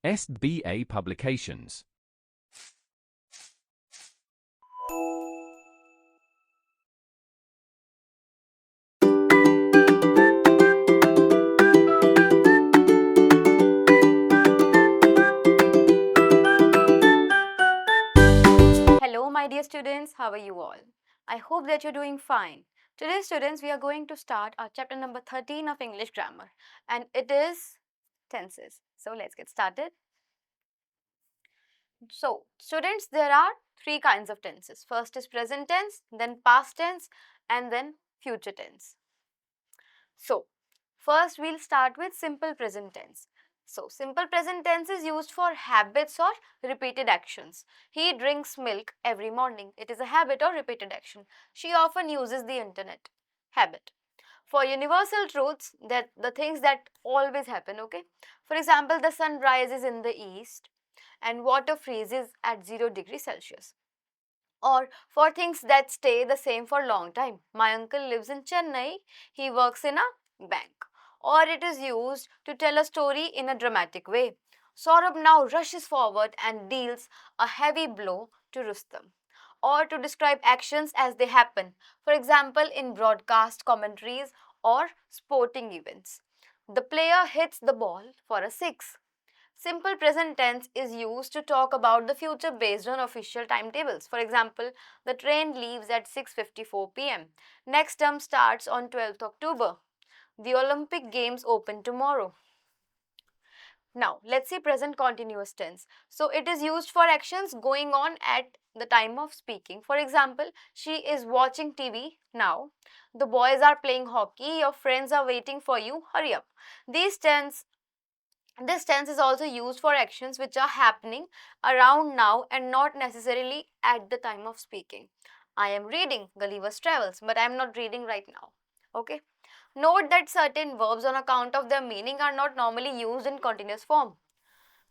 SBA Publications. Hello, my dear students, how are you all? I hope that you're doing fine. Today, students, we are going to start our chapter number 13 of English grammar, and it is tenses. So, let's get started. So, students, there are three kinds of tenses. First is present tense, then past tense, and then future tense. So, first we'll start with simple present tense. So, simple present tense is used for habits or repeated actions. He drinks milk every morning. It is a habit or repeated action. She often uses the internet. Habit. For universal truths, that the things that always happen, okay? For example, the sun rises in the east and water freezes at 0 degrees Celsius. Or for things that stay the same for a long time. My uncle lives in Chennai, he works in a bank. Or it is used to tell a story in a dramatic way. Saurabh now rushes forward and deals a heavy blow to Rustam. Or to describe actions as they happen, for example, in broadcast commentaries or sporting events. The player hits the ball for a six. Simple present tense is used to talk about the future based on official timetables. For example, the train leaves at 6:54 p.m. Next term starts on 12th October. The Olympic Games open tomorrow. Now, let's see present continuous tense. So, it is used for actions going on at the time of speaking. For example, she is watching TV now. The boys are playing hockey. Your friends are waiting for you. Hurry up. This tense is also used for actions which are happening around now and not necessarily at the time of speaking. I am reading Gulliver's Travels, but I am not reading right now. Okay. Note that certain verbs on account of their meaning are not normally used in continuous form.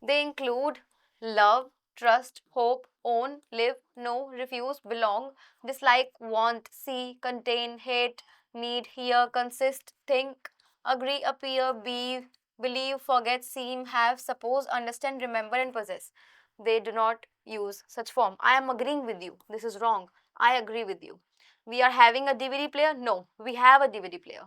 They include love, trust, hope, own, live, know, refuse, belong, dislike, want, see, contain, hate, need, hear, consist, think, agree, appear, be, believe, forget, seem, have, suppose, understand, remember, and possess. They do not use such form. I am agreeing with you. This is wrong. I agree with you. We are having a DVD player? No, we have a DVD player.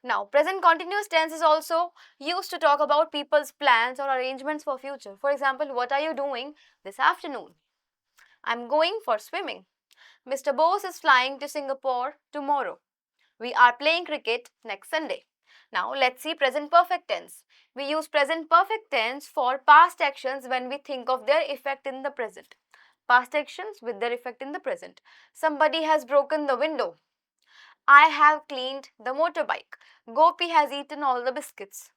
Now, present continuous tense is also used to talk about people's plans or arrangements for future. For example, what are you doing this afternoon? I'm going for swimming. Mr. Bose is flying to Singapore tomorrow. We are playing cricket next Sunday. Now, let's see present perfect tense. We use present perfect tense for past actions when we think of their effect in the present. Past actions with their effect in the present. Somebody has broken the window. I have cleaned the motorbike. Gopi has eaten all the biscuits.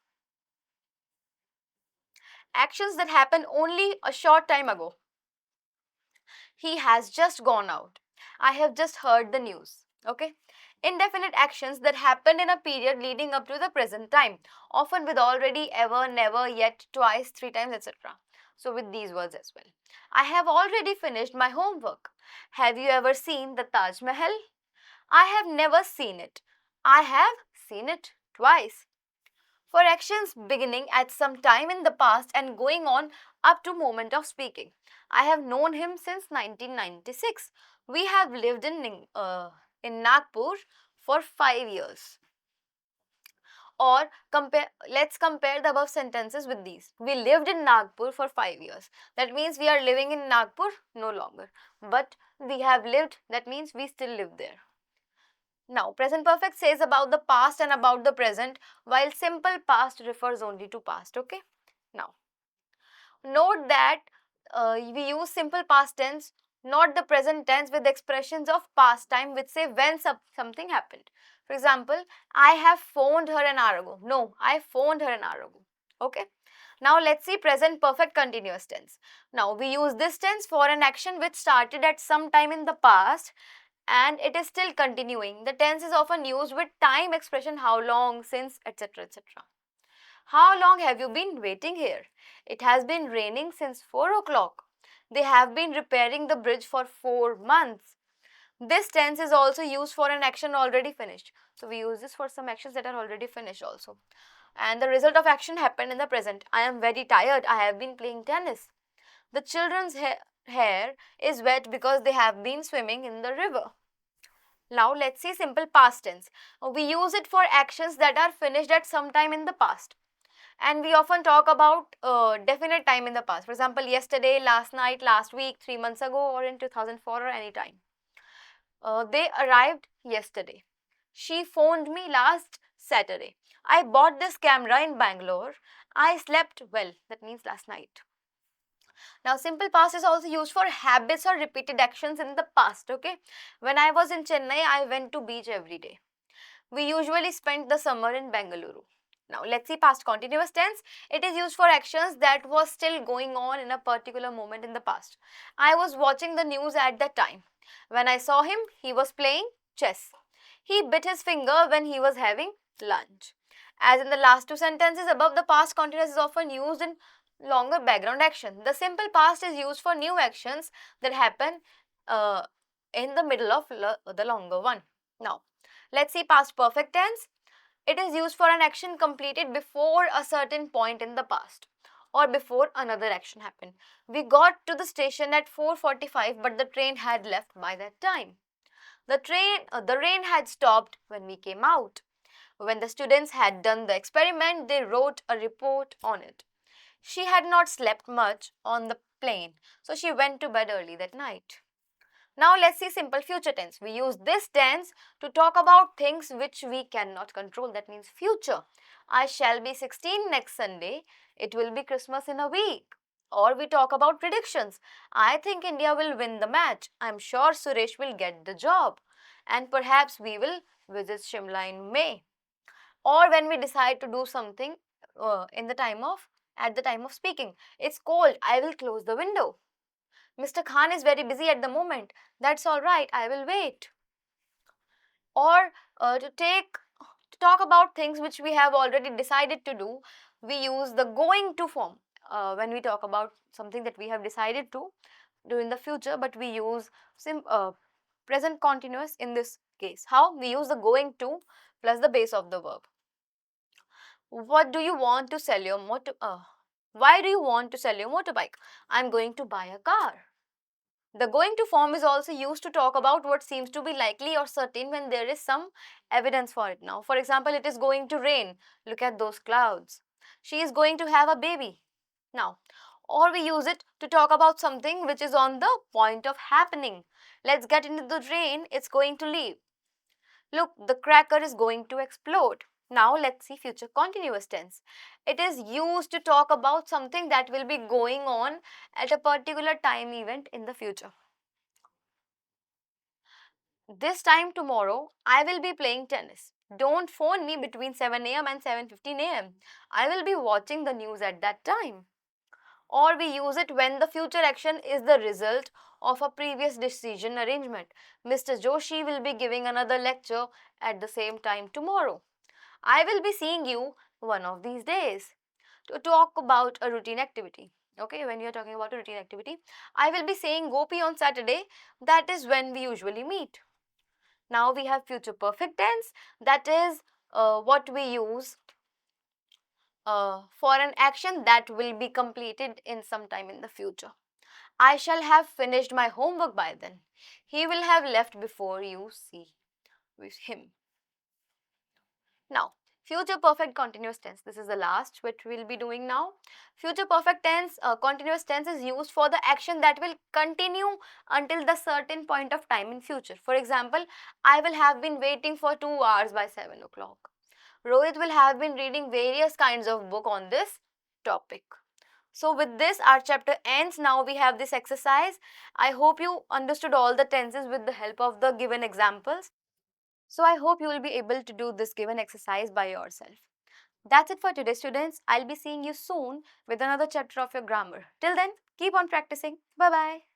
Actions that happened only a short time ago. He has just gone out. I have just heard the news. Okay? Indefinite actions that happened in a period leading up to the present time, often with already, ever, never, yet, twice, three times, etc. So, with these words as well. I have already finished my homework. Have you ever seen the Taj Mahal? I have never seen it. I have seen it twice. For actions beginning at some time in the past and going on up to moment of speaking. I have known him since 1996. We have lived in Nagpur for 5 years. Or let's compare the above sentences with these. We lived in Nagpur for 5 years. That means we are living in Nagpur no longer. But we have lived, that means we still live there. Now, present perfect says about the past and about the present, while simple past refers only to past, okay? Now, note that we use simple past tense, not the present tense with expressions of past time which say when something happened. For example, I have phoned her an hour ago. No, I phoned her an hour ago, okay? Now, let's see present perfect continuous tense. Now, we use this tense for an action which started at some time in the past and it is still continuing. The tense is often used with time expression how long, since, etc. etc. How long have you been waiting here? It has been raining since 4 o'clock. They have been repairing the bridge for 4 months. This tense is also used for an action already finished. So we use this for some actions that are already finished also. and the result of action happened in the present. I am very tired. I have been playing tennis. The children's hair is wet because they have been swimming in the river. Now let's see simple past tense. We use it for actions that are finished at some time in the past. And we often talk about definite time in the past. For example, yesterday, last night, last week, 3 months ago, or in 2004 or any time. They arrived yesterday. She phoned me last Saturday. I bought this camera in Bangalore. I slept well. That means last night. Now, simple past is also used for habits or repeated actions in the past. Okay. When I was in Chennai, I went to beach every day. We usually spent the summer in Bengaluru. Now let's see past continuous tense. It is used for actions that was still going on in a particular moment in the past. I was watching the news at that time. When I saw him, he was playing chess. He bit his finger when he was having lunch. As in the last two sentences above, the past continuous is often used in longer background action. The simple past is used for new actions that happen in the middle of the longer one. Now, let's see past perfect tense. It is used for an action completed before a certain point in the past or before another action happened. We got to the station at 4:45, but the train had left by that time. The rain had stopped when we came out. When the students had done the experiment, they wrote a report on it. She had not slept much on the plane, so she went to bed early that night. Now let's see simple future tense. We use this tense to talk about things which we cannot control. That means future. I shall be 16 next Sunday. It will be Christmas in a week. Or we talk about predictions. I think India will win the match. I'm sure Suresh will get the job. And perhaps we will visit Shimla in May. Or when we decide to do something at the time of speaking. It's cold. I will close the window. Mr. Khan is very busy at the moment. That's all right. I will wait. Or to talk about things which we have already decided to do, we use the going to form when we talk about something that we have decided to do in the future, but we use present continuous in this case. How? We use the going to plus the base of the verb. What do you want to sell your why do you want to sell your motorbike? I'm going to buy a car. The going to form is also used to talk about what seems to be likely or certain when there is some evidence for it. Now, for example, it is going to rain. Look at those clouds. She is going to have a baby. Now, or we use it to talk about something which is on the point of happening. Let's get into the rain. It's going to leave. Look, the cracker is going to explode. Now let's see future continuous tense. It is used to talk about something that will be going on at a particular time event in the future. This time tomorrow, I will be playing tennis. Don't phone me between 7 a.m. and 7:15 a.m. I will be watching the news at that time. Or we use it when the future action is the result of a previous decision arrangement. Mr. Joshi will be giving another lecture at the same time tomorrow. I will be seeing you one of these days. To talk about a routine activity. Okay, when you're talking about a routine activity, I will be saying Gopi on Saturday. That is when we usually meet. Now we have future perfect tense. That is what we use for an action that will be completed in some time in the future. I shall have finished my homework by then. He will have left before you see with him. Now, future perfect continuous tense. This is the last which we'll be doing now. Future perfect tense, continuous tense is used for the action that will continue until the certain point of time in future. For example, I will have been waiting for 2 hours by 7 o'clock. Rohit will have been reading various kinds of book on this topic. So with this, our chapter ends. Now we have this exercise. I hope you understood all the tenses with the help of the given examples. So I hope you will be able to do this given exercise by yourself. That's it for today, students. I'll be seeing you soon with another chapter of your grammar. Till then, keep on practicing. Bye-bye.